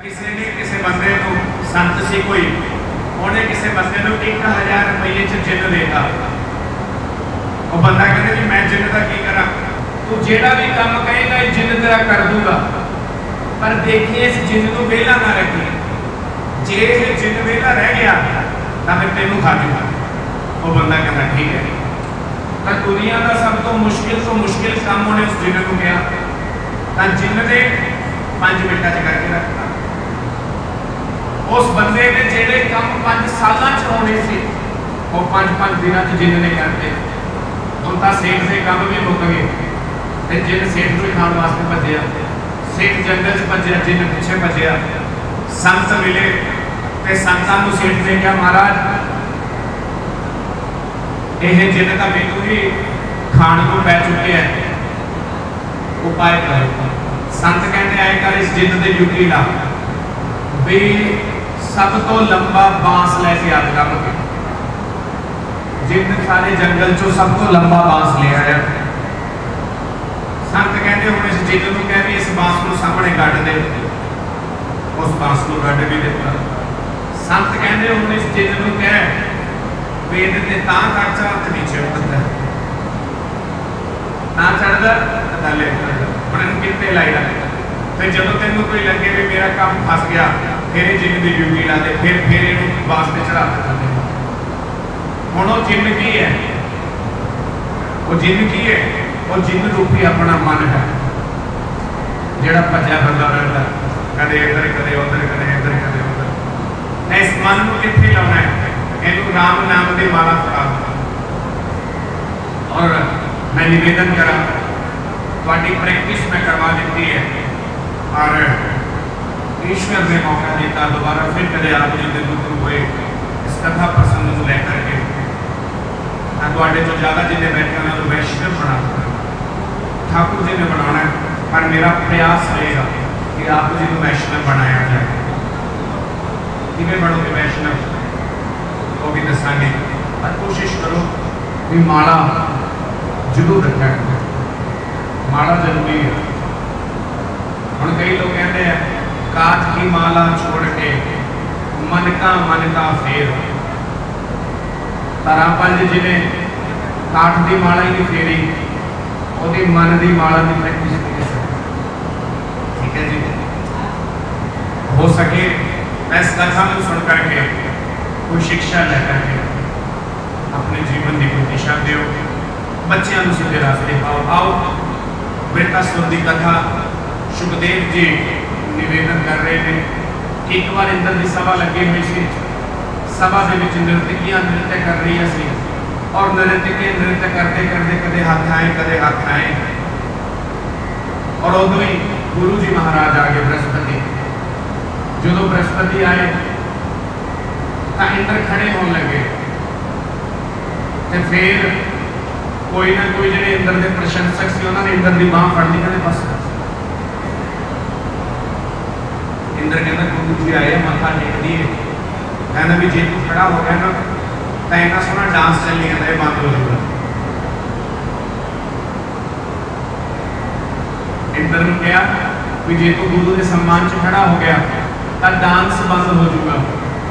किसी ने किसी बंदे को संत सी कोई उन्हें किसी बंदे को 1000 रुपये च जिन्न देता। वो बंदा कहते भी मैं जिन्न का की करा, तू जेड़ा भी काम कहेगा जिन्न तेरा कर दूंगा, पर देखिए इस जिन्न को वेला ना रखी, जे जिन्न वेला रह गया तो फिर तेनों खा दूंगा। वो बंदा कहता ठीक है। तो दुनिया का सब तो मुश्किल काम उन्हें उस जिन्न को कहा, तो जिन्न ने 5 मिनटा च करके रखता। उस बंदे ने जेड़े काम 5 साल चलाने से वो 5-5 दिन जिन्न ने करते। हम तो सेठ के काम भी मुक गए, जिन्न सेठ को खाने वास्ते भजया, सेठ जंगल च भजया, जिन्न पिछे भजया। संत मिले तो संतां नूं सेठ ने कहा महाराज यह जिन्न का मैनू भी खाने को पै चुके हैं, उपाय करो। संत कहते आए कर इस जिन्न की ड्यूटी ला भी सब तो लंबा बांस लैके आ लभ। जिन्न सारे जंगल चो सब तो लंबा बांस ले आया। संत कहते हुण इस जिन्न को कह भी इस बांस को सामने कढ़ दे, उस बांस को कढ़ भी दिता। संत कहते हुण इस जिन्न को कह वेद ते तां खर्चा ते नीचे उतरदा, ना चढ़दा थल्ले उतरदा। हुण कित्ते लाई रख, फिर जदों तेनों कोई लगे भी मेरा काम फस गया, फिर जिन्न की ड्यूटी ला दे, फिर इहनूं वास्ते चढ़ा दे। हुण वो जिन्न की है, वो जिन्न की है, वो जिन्न रूपी अपना मन है जिहड़ा भज्या फिरदा रहिंदा, कदे इधर कदे उधर, कदे इधर कदे उधर। इस मन को कित्थे लाउणा है? इहनूं राम नाम की माला फड़ा। और मैं निवेदन करा तुहाडी प्रैक्टिस मैं करवा दी है, और ईश्वर ने मौका देता दोबारा फिर कदे आप जी के रूबरू हुए इस कथा प्रसंग को लेकर के, तुहाडे तो ज़्यादा जिन्हें बैठे उन्हें तो वैष्णव बना ठाकुर जी ने बनाना, पर मेरा प्रयास रहेगा कि आप जी को वैष्णव बनाया जाए। किवें बनोगे वैष्णव वो भी दसांगे, पर कोशिश करो कि माला जरूर रखा करो, माला जरूरी है। हम कई लोग कहते हैं काठ की माला छोड़ के मन का फेर। रामपाल जी ने काठ की माला ही नहीं फेरी, वो मन की माला की प्रैक्टिस नहीं सकती। ठीक है जी, हो सके इस कथा को सुन करके कोई शिक्षा लेकर के अपने जीवन की कोई दिशा दो, बच्चों को सीधे रास्ते पाओ। आओ वृत्तासुर की कथा सुखदेव जी निवेदन कर रहे हैं। एक बार इंद्र की सभा लगी हुई सी, सभा के नृतकियां नृत्य कर रही सी, और नृतकी नृत्य करते करते कदे हाथ आए, और उदों ही गुरु जी महाराज आ गए बृहस्पति। जो बृहस्पति आए तो इंद्र खड़े होने लगे, तो फिर कोई ना कोई जो इंद्र के प्रशंसक से उन्होंने इंद्र की बांह फड़ ली, कहते बस। इंद्र कहता गुरु जी आए मत्था टेक दिए, कहना भी जे तू खड़ा हो गया ना तो इतना सोहना डांस चल जाता है, बंद हो जाएगा। इंद्र ने कहा भी जे तू गुरु के सम्मान च खड़ा हो गया तो डांस बंद हो जाऊगा।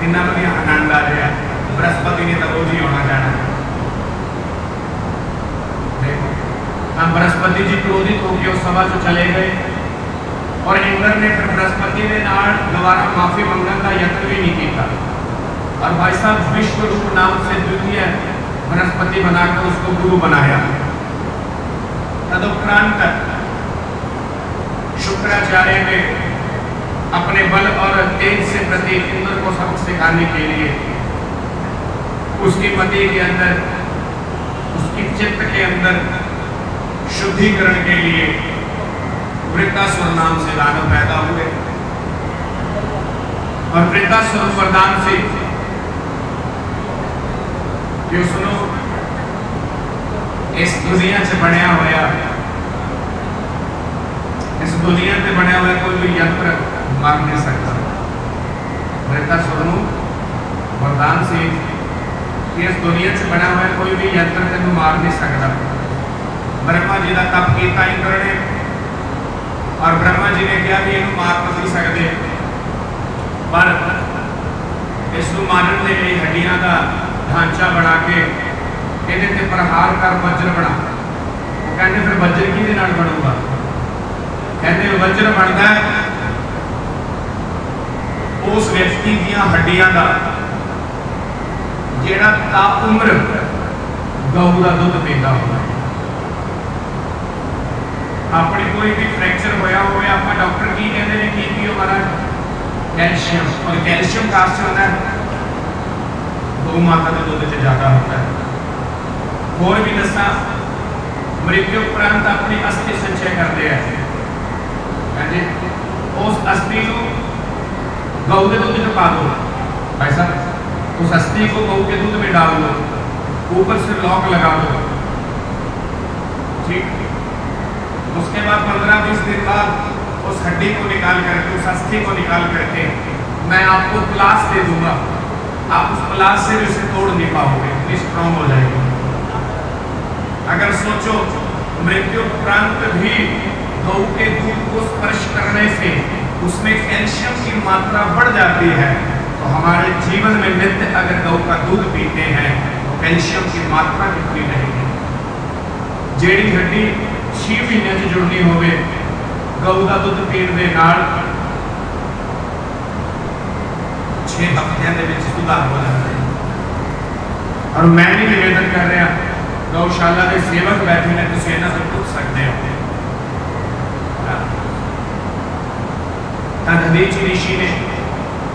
इन्होंने भी आनंद आ रहा, बृहस्पति ने तो रोज ही आना जाना। देखो बृहस्पति जी क्रोधित होकर उस सभा से चले गए, और इंद्र ने फिर बृहस्पति के नाल दोबारा माफी मंगने का यत्न भी नहीं किया, और भाई साहब विश्व रूप नाम से द्वितीय बृहस्पति बनाकर उसको गुरु बनाया। तदुपरांत शुक्राचार्य ने अपने बल और तेज से प्रति इंद्र को सबक सिखाने के लिए उसकी मति के अंदर, उसकी चित्त के अंदर शुद्धिकरण के लिए वृत्तासुर नाम से दानव पैदा हुए, और वृत्तासुर वरदान से जो सुनो इस दुनिया से बनया होया, इस दुनिया से बनया हुआ कोई भी यंत्र मार नहीं सकता। वृत्तासुर वरदान से इस दुनिया से बना हुआ कोई भी यंत्र तेन मार नहीं सकता। ब्रह्मा जी का तप किया इंद्र ने, और ब्रह्मा जी ने कहा भी इन्हू मार नहीं सकते, पर इसको मारन के लिए हड्डियां का ढांचा बना के ये प्रहार कर वज्र बना। कहते फिर वज्र किहदे नाल बनूगा? कहते वज्र बनता है उस व्यक्ति दियां हड्डियां का जिहड़ा ता उम्र गऊ का दुध पींदा होगा। अपनी कोई भी फ्रैक्चर होया हो, आप डॉक्टर की कहते हैं कि पियो महाराज? कैल्शियम। और कैल्शियम कहाँ से होता है? गौ माता के दूध से ज्यादा होता है। और भी दसा मृत्यु उपरांत अपनी अस्थि संचय करते हैं, उस अस्थि को गऊ के दूध में पा दो, ऐसा उस अस्थि को गऊ के दूध में डाल दो, ऊपर से लॉक लगा दो, ठीक। उसके बाद 15-20 दिन बाद उस हड्डी को निकाल करके, उस अस्थि को निकाल करके मैं आपको प्लास दे दूंगा। आप उस प्लास से उसे तोड़ नहीं पाओगे, इतनी स्ट्रॉन्ग हो जाएगी। अगर सोचो मृत्यु उपरांत भी गऊ के दूध को स्पर्श करने से उसमें कैल्शियम की मात्रा बढ़ जाती है, तो हमारे जीवन में नित्य अगर गऊ का दूध पीते हैं तो कैल्शियम की मात्रा कितनी रहेगी। जेड़ी हड्डी 6 महीने से जुड़नी होवे गऊ का दूध पीण दे नाल 6 हफ्तियां दे विच सुधार हो जाता है। और मैं भी निवेदन कर रहा, गौशाला के सेवक बैठे ने, तुसीं इन्हां तों पुछ सकते हो। तदवीच ऋषि ने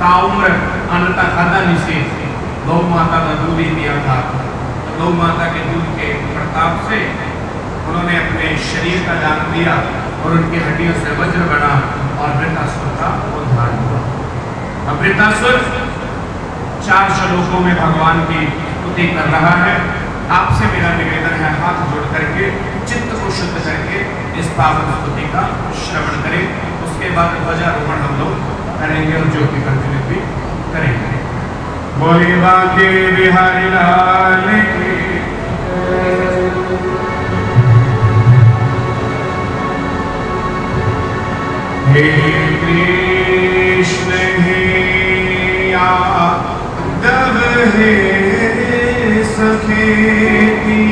ताउम्र अन्न तक खाधा नहीं सी, गौ माता का दूध ही दिया था। गौ माता के दूध के प्रताप से उन्होंने अपने शरीर का दान दिया और उनकी हड्डियों से वज्र बना और वृत्तासुर का उद्धार हुआ। अब वृत्तासुर 4 श्लोकों में भगवान की स्तुति कर रहा है। आपसे मेरा निवेदन है, हाथ जोड़ करके चित्त को शुद्ध करके इस पावन स्तुति का श्रवण करें। उसके बाद ध्वजारोहण हम लोग करेंगे और ज्योति प्रज्वलित भी करेंगे। बोले बांके बिहारी लाल की। हे कृष्ण हे यादव हे सखेती,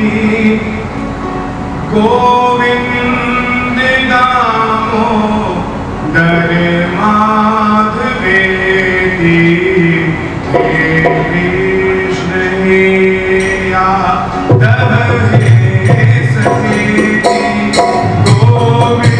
गोविंद दामोदर माधवेती। हे कृष्ण हे यादव हे सखेती, गोविंद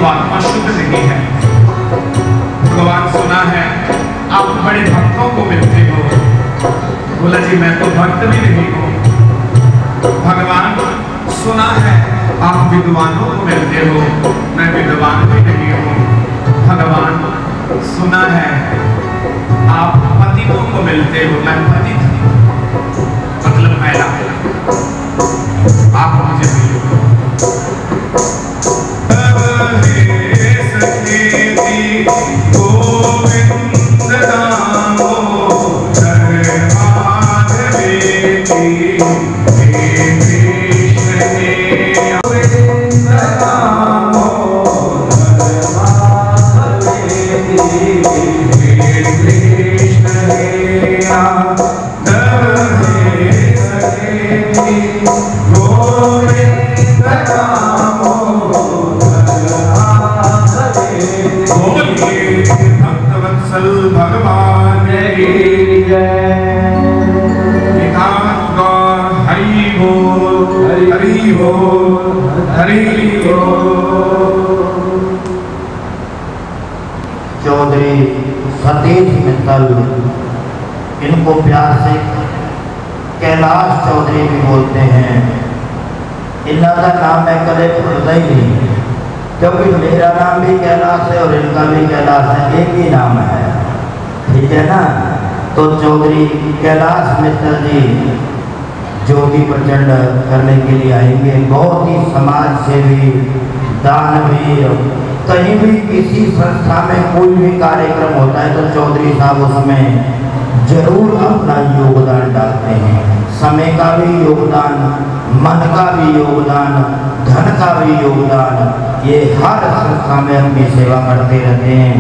आत्मा शुद्ध नहीं है। भगवान सुना है आप बड़े भक्तों को मिलते हो। बोला जी मैं तो भक्त भी नहीं हूँ। भगवान सुना है आप विद्वानों को मिलते हो, मैं विद्वान भी नहीं हूँ। भगवान सुना है आप पतितों को मिलते हो, मैं पतित मतलब मैला, आप मुझे मिलो। गोविंद दामोदर माधवेती, हे कृष्ण हे गोविंद दामोदर माधवेती, हे कृष्ण हे यादव हे सखेती, गोविंद भक्तवत्सल भगवान की जय। हरि बोल हरि बोल हरि बोल। चौधरी सतीश मित्तल, इनको प्यार से कैलाश चौधरी भी बोलते हैं। इनका नाम मैं कदे भूलता ही नहीं, क्योंकि मेरा नाम भी कैलाश है और इनका भी कैलाश है, एक ही नाम है, ठीक है ना। तो चौधरी कैलाश मित्तल जी ज्योति प्रचंड करने के लिए आएंगे। बहुत ही समाज सेवी, दानवीर, कहीं भी किसी संस्था में कोई भी कार्यक्रम होता है तो चौधरी साहब उसमें जरूर अपना योगदान डालते हैं। समय का भी योगदान, मन का भी योगदान, धन का भी योगदान, ये हर संस्था में अपनी सेवा करते रहते हैं।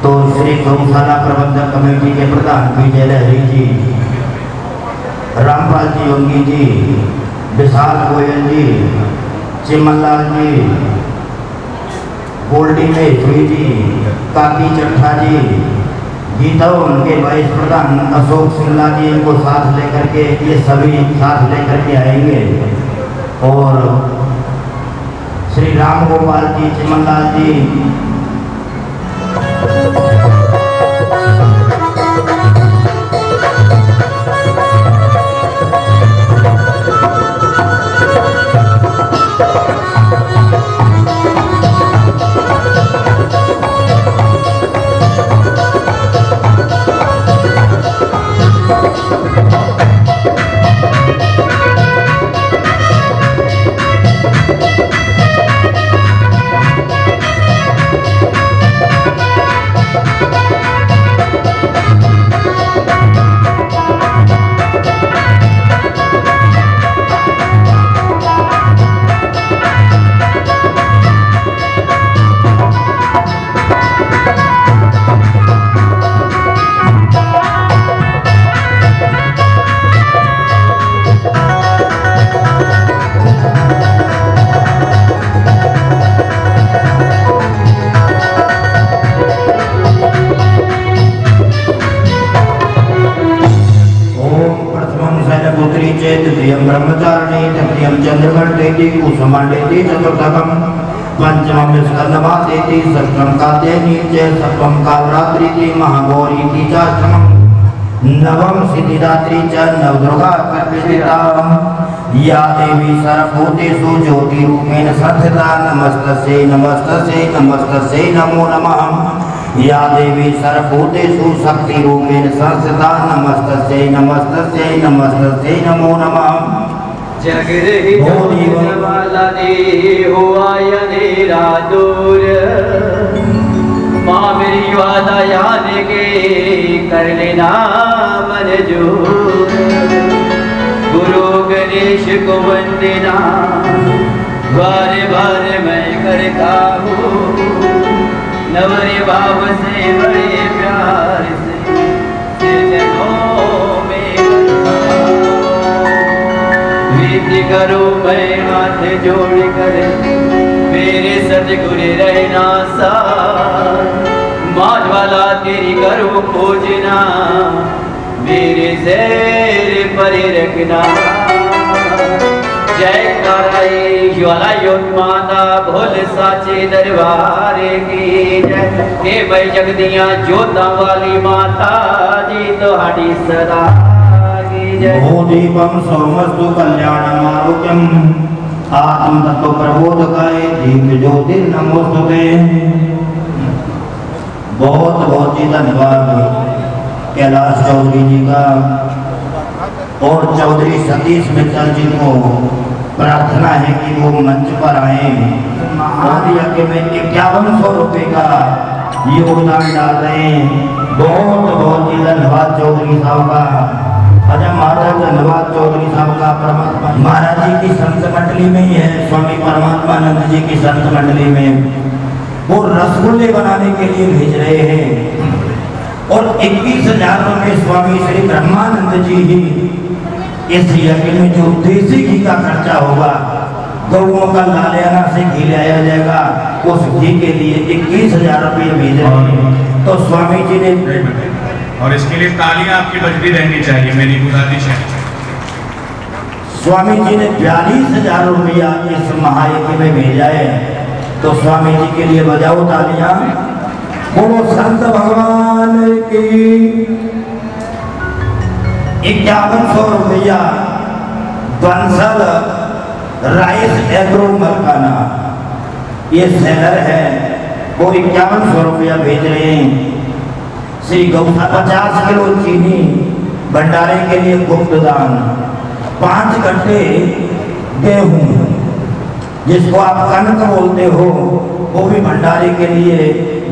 तो श्री गौशाला प्रबंधक कमेटी के प्रधान विजय लहरी जी, रामपाल जी योगी जी, विशाल गोयल जी, चिमनलाल जी, गोल्डी महेश्वरी जी, काकी चट्ठा जी, गीता उनके वाइस प्रधान अशोक सिंगला जी, इनको साथ लेकर के ये सभी साथ लेकर के आएंगे। और श्री राम गोपाल जी, चिमनलाल जी, ब्रह्मचारिणी तृतीयं चंद्रमंडेति कुसुमांडेति चतुर्थकं पंचमं स्कंदमातेति षष्ठं कात्यायनी च सप्तमं कालरात्रिति महागौरीति चाष्टमं नवम सिद्धिदात्री च नवदुर्गा कल्पिता या देवी सर्वभूतेषु ज्योतिरूपेण संस्थिता नमस्तस्यै नमस्तस्यै नमस्तस्यै नमो नमः। या देवी सर्वभूतेषु शक्तिरूपेण संस्थिता नमस्तस्यै नमस्तस्यै नमस्तस्यै नमो नमः। जगरहि वाला ने हुआ अंधेरा दूर, माँ मेरी वादा याद के कर लेना मंजूर। गुरु गणेश को वंदना बार बार मैं करता हूँ, नवरे भाव से बड़े प्यार से जनों में विधि करो मैं हाथ जोड़ कर, मेरे सतगुरु रहना साथ। माधवाला तेरी करो पूजना, मेरे शेर पर रखना। जय कराई ज्वाला माता भोल साचे दरबार की जय। हे भाई जगदिया जोता वाली माता जी तुहाडी सदा की जय। दीपम सोमस्तु कल्याणम आरोग्यम आत्म तत्व प्रबोधकाय दीप ज्योति नमोस्तुते। बहुत बहुत ही धन्यवाद कैलाश चौधरी जी का और चौधरी सतीश मित्तल जी को प्रार्थना है कि वो मंच पर आए और यज्ञ में 5100 रुपये का योगदान डाल रहे हैं। बहुत बहुत ही धन्यवाद चौधरी साहब का। अजय महाराज धन्यवाद चौधरी साहब का। परमात्मा महाराज जी की संत मंडली में ही है, स्वामी परमात्मानंद जी की संत मंडली में वो रसगुल्ले बनाने के लिए भेज रहे हैं और 21,000 रुपये स्वामी श्री ब्रह्मानंद जी ही इस यज्ञ में जो देसी घी का खर्चा होगा, गौओं का लालियाना से घी लाया जाएगा, उस घी के लिए 21,000 रुपये भेज रहे हैं। तो स्वामी जी ने, और इसके लिए तालियां आपकी बजती रहनी चाहिए, मेरी गुजारिश है। स्वामी जी ने 42,000 रुपया इस महायज्ञ में भेजा है, तो स्वामी जी के लिए बजाओ तालियां। बोलो संत भगवान की। 5100 रुपया बंसल राइस एग्रो मरकाना, ये सेलर है, वो 5100 रुपया भेज रहे हैं। श्री गौसा 50 किलो चीनी भंडारे के लिए गुप्त दान, 5 कट्टे गेहूं जिसको आप कनक बोलते हो वो भी भंडारे के लिए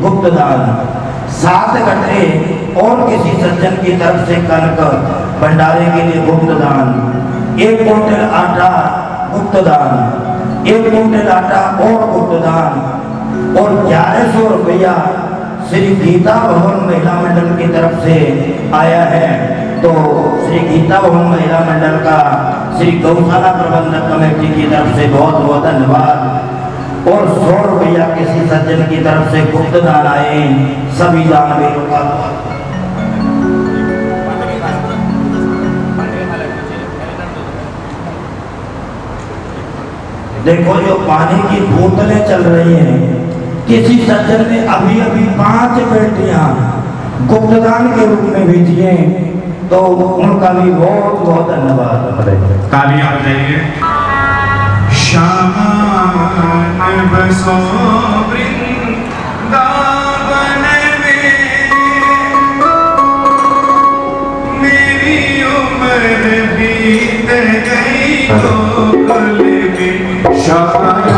गुप्त दान, 7 कट्टे और किसी सज्जन की तरफ से कनक भंडारे के लिए गुप्त दान, 1 कुंटल आटा गुप्त दान, 1 कुंटल आटा और गुप्त दान, और 1100 रुपया श्री गीता भवन महिला मंडल की तरफ से आया है। तो श्री गीता भवन महिला मंडल का श्री गौशाला प्रबंधक कमेटी की तरफ से बहुत बहुत धन्यवाद। और 100 रुपया किसी सज्जन की तरफ से गुप्त दान आए, सभी दानवीरों का देखो जो पानी की बोतलें चल रही हैं, किसी सज्जन ने अभी अभी 5 पेटियां गुप्तदान के रूप में भेजी हैं, तो उनका भी बहुत बहुत धन्यवाद। तालियां बजाइए। शामान बसो वृंदावन में, मेरी उम्र बीत गई गोकुल में। शामान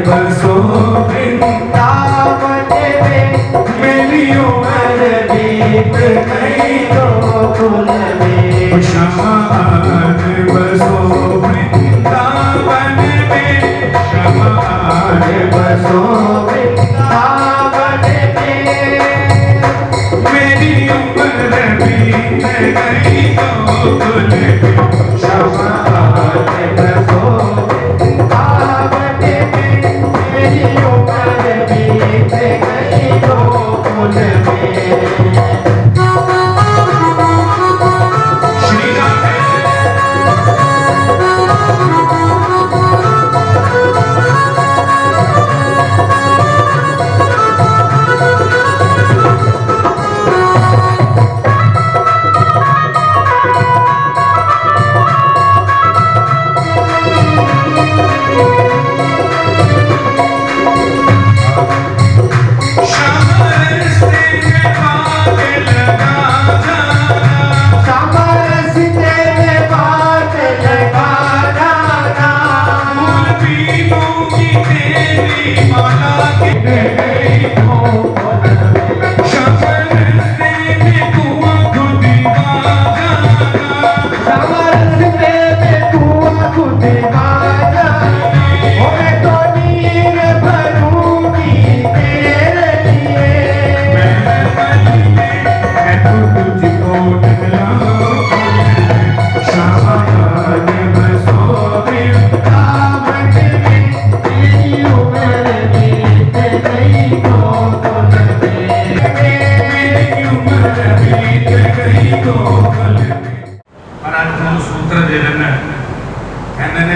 बसो वृंदावन में, मेरी उम्र बीत गई गोकुल में। शामान बसो वृंदावन में, शामान बसो वृंदावन में, मेरी उम्र बीत गई गोकुल में। शामान बसो वृंदावन में, मेरी उम्र बीत गई गोकुल में।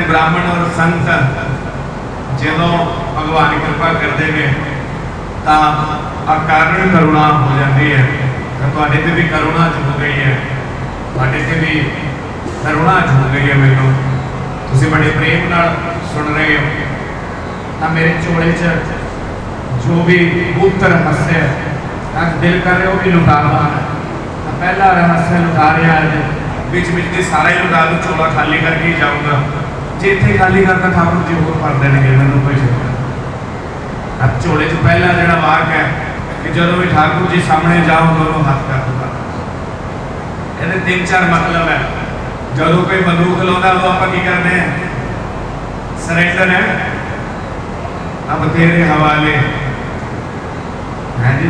ब्राह्मण और संत जो भगवान कृपा करते हैं तो अकारण करुणा हो जाती है। तो भी करुणा झुक गई है, से भी करुणा झुक गई है। मैनू तुम बड़े प्रेम नाल सुन रहे हो। तो मेरे चोले च जो भी गुप्त रहस्य दिल कर रहे हो भी लुटा ला। तो पहला रहस्य लुटा रहा है, बिच बिच के सारा ही लुटा दूँ, चोला खाली करके ही जाऊँगा। जे इतने खाली करता ठाकुर जी होर भर देंगे, मैं कोई शिकवा। अब झोले च पहला जो वाक है कि जो भी ठाकुर जी सामने जाओ दोनों हाथ कर दूंगा। ये 3-4 मतलब है। जो कोई बंदूक लाता वो आप की करते हैं, सरेंडर है, अब तेरे हवाले है जी,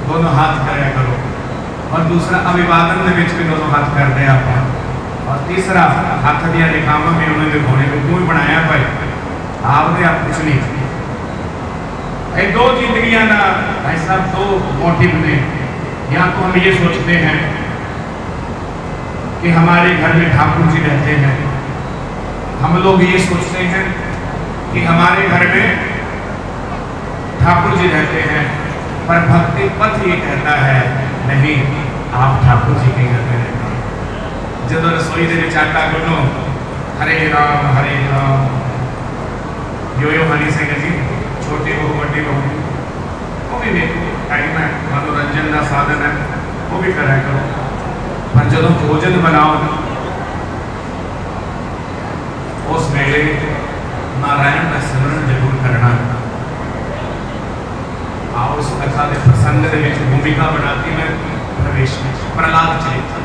दोनों हाथ कराया करो। और दूसरा अभिवादन के बीच भी दोनों हाथ करते हैं आप। और तीसरा हाथ दिया दिखावा भी उन्हें दिखाने को क्यों बनाया भाई आपने आप कुछ नहीं। ये 2 जिंदगियां ना ऐसा 2 मोटिव ने। या तो हम ये सोचते हैं कि हमारे घर में ठाकुर जी रहते हैं, हम लोग ये सोचते हैं कि हमारे घर में ठाकुर जी रहते हैं, पर भक्ति पथ ये कहता है नहीं, आप ठाकुर जी के घर में रहना। जब रसोई दे विच आटा गुनो, हरे राम यो हनी सिंह जी छोटी हो बड़ी हो, वो भी देखो टाइम है, मनोरंजन का साधन है, वो भी करा करो। पर जो भोजन बनाओ उस वेले नारायण का स्मरण जरूर करना। आओ उस कथा के प्रसंग के भूमिका बनाती मैं प्रवेश प्रहलाद चरित्र।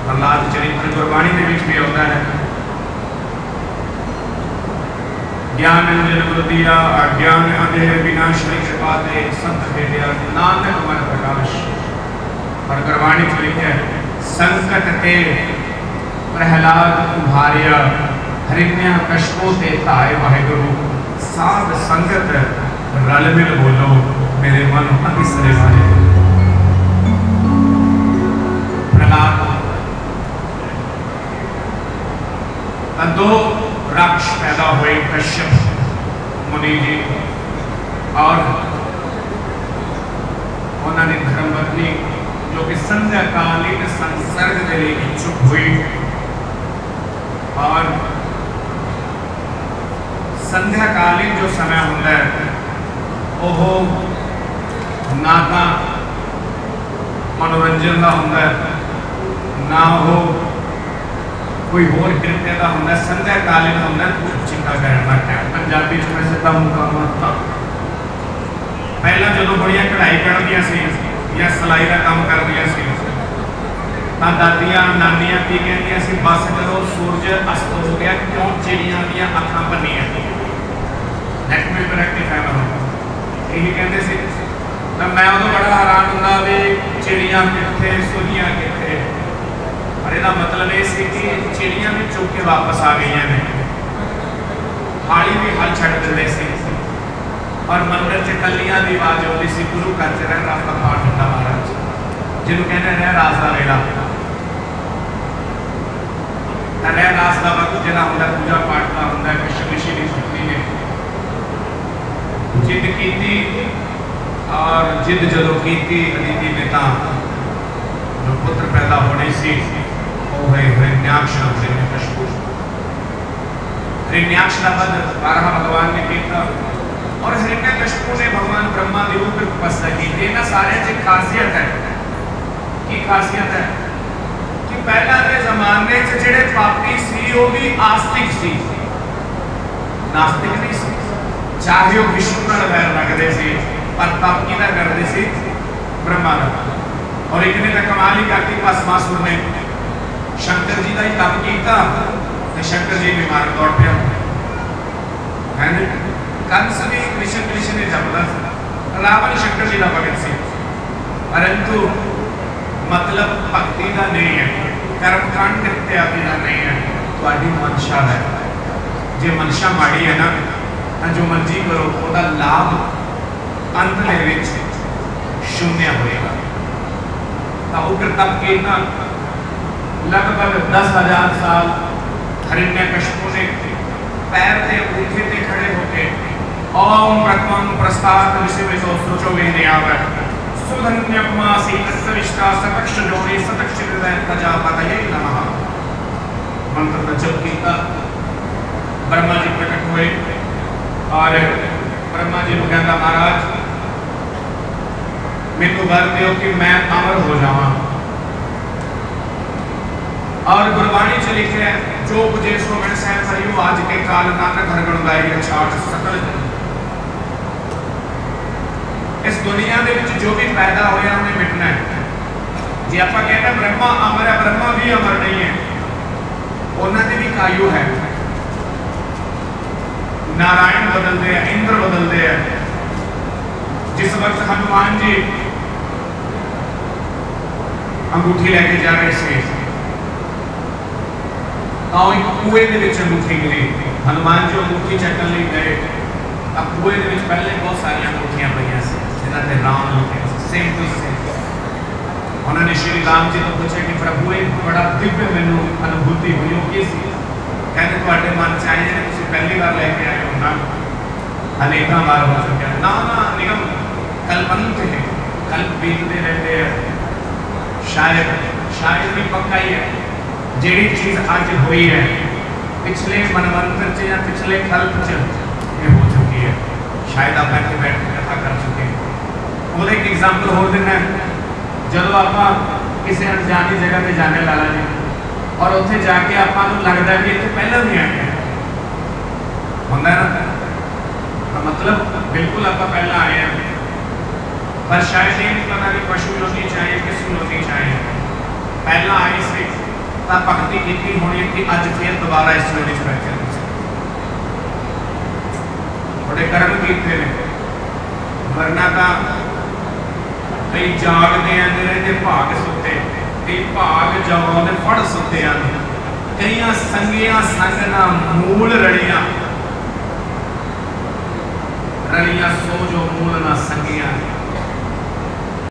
प्रहलाद चरित्र गुरबाणी के भी आता है। ज्ञान अंजन गुरु दिया अज्ञान अंधेर विनाशनी कृपा ते संत भेदिया नानक मन प्रकाश। और गुरबाणी में लिखा है संकट ते प्रहलाद उभारिया हरिण्या कशपो ते ताए वाहेगुरु साध संगत रल मिल बोलो मेरे मन अतिसरे वाले। प्रहलाद दो राक्ष पैदा हुए, कश्यप मुनि जी और उन्होंने धर्मपत्नी जो कि संध्याकालीन संसर्ग के लिए इच्छुक हुई। और संध्याकालीन जो समय होता है वो ना तो मनोरंजन का होता है, ना वो कोई होर कृत्य का होंगे। संध्याकालीन होंगे चिंता करने का टाइम। पंजाबी में सीधा मुकाम था। पहला जो बड़िया कढ़ाई करदियां सी या सिलाई का काम करदियां सी तां दादियां नानियां की कहंदियां सी बस करो सूरज अस्त हो गया, क्यों चिड़ियां दी अखां भन्नियां। नेट में रेक्टिफाई हो यही कहते सी। तो मैं उदों बड़ा हैरान हुंदा भी चिड़ियां कित्थे सुनियां कित्थे। और इसका मतलब ये सी कि चिड़ियां भी चुक के वापस आ गई ने, हाली भी हल छड़ दिंदे सी। और मंदिर च कलियां की आवाज आती सी। गुरु घर च रहरास का पाठ होता महाराज जिन्हों कहते रहरास का वेला। रहरास का वक्त जो होंगे पूजा पाठ का होंगे। ऋषि की शक्ति ने जिद की और जिद जो की अदिति ने जो पुत्र पैदा होने सी वो है हिरण्याक्ष हिरण्यकशिपु। हिरण्याक्ष का वध 12 भगवान ने किया और हिरण्यकशिपु ने भगवान ब्रह्मा के ऊपर तपस्या की। इन्हां सारियां च खासियत है की खासियत है कि पहला के जमाने च जिहड़े पापी सी वो भी आस्तिक सी, नास्तिक नहीं सी। चाहे वो विष्णु नाल वैर रखते सी पर तप किहदा करदे सी? ब्रह्मा दा। और एक ने तो कमाल ही करती, भस्मासुर ने शंकर जी का ही तप किया तो शंकर जी बीमार दौड़ पिया है। कंस भी कृष्ण कृष्ण ने जपदा, रावण शंकर जी का भगत सी। परंतु मतलब भक्ति का नहीं है, कर्मकांड इत्यादि का नहीं है, थोड़ी मनशा है। जे मनशा माड़ी है ना तो जो मर्जी करो उसका लाभ अंत में शून्य होएगा। तो उग्र तप के ना लगभग 10,000 साल हिरण्यकशिपु ने पैर से अंगूठे से खड़े होकर ओम प्रथम प्रस्ताद विषय तो सोचो वे नियाव सुधन्यमासी तस्विष्टा सतक्ष जोड़े सतक्ष हृदय प्रजापतये नमः मंत्र का जप किया। ब्रह्मा जी प्रकट हुए और ब्रह्मा जी को कहता महाराज मेरे को वर दो कि मैं अमर हो जावा। और गुरबाणी च लिखे जो बुझे सो मैं सहन करियो आज के काल नानक हर गुण गाई अछाट सकल। इस दुनिया के विच जो भी पैदा होया उन्हें मिटना है। जे आप कहते ब्रह्मा अमर है, ब्रह्मा भी अमर नहीं है, उन्होंने भी आयु है। नारायण बदलते हैं, इंद्र बदलते हैं। जिस वक्त हनुमान जी अंगूठी लेके जा रहे थे एक कुएं अंगूठी मिली। हनुमान जी अंगूठी चकन लिए गए। अब कुएं पहले बहुत सारी अंगूठियां पई जिन्होंने राम लिखे सेम टू सेम। उन्होंने श्री राम जी को पूछा कि प्रभु एक बड़ा दिव्य मैनू अनुभूति हुई हो कि कहते थोड़े मन च आए जिन्हें तुम पहली बार लेके आए हो ना अनेक बार हो चुका है। ना ना निगम कल्पंत है, कल्प बीतते रहते हैं। शायद भी पक्का ही है, जेड़ी चीज़ अज हुई है पिछले मनवंतर च या पिछले कल्प च ये हो चुकी है। शायद आप इतने बैठ के कथा कर चुके हैं। और एक एग्जाम्पल होर देना, जब आप किसी अनजानी जगह पर जाने लाला जी और उत्थे जाके आपको लगता है कि इतने पहले भी आए हैं, होंदा ना, मतलब बिल्कुल आप पहला आए हैं, पर शायद ये नहीं पता कि पशु लोनी चाहिए किस लोनी चाहिए, पहला आए से तब भक्ति की होनी कि अज फिर दोबारा इस लोनी च बैठे बड़े कर्म किए ने, वरना तो कई जागते हैं भाग सुते, कई भाग जगाते फड़ सुते हैं, कई संगिया संग ना मूल रलिया, रलिया सो जो मूल ना संगिया।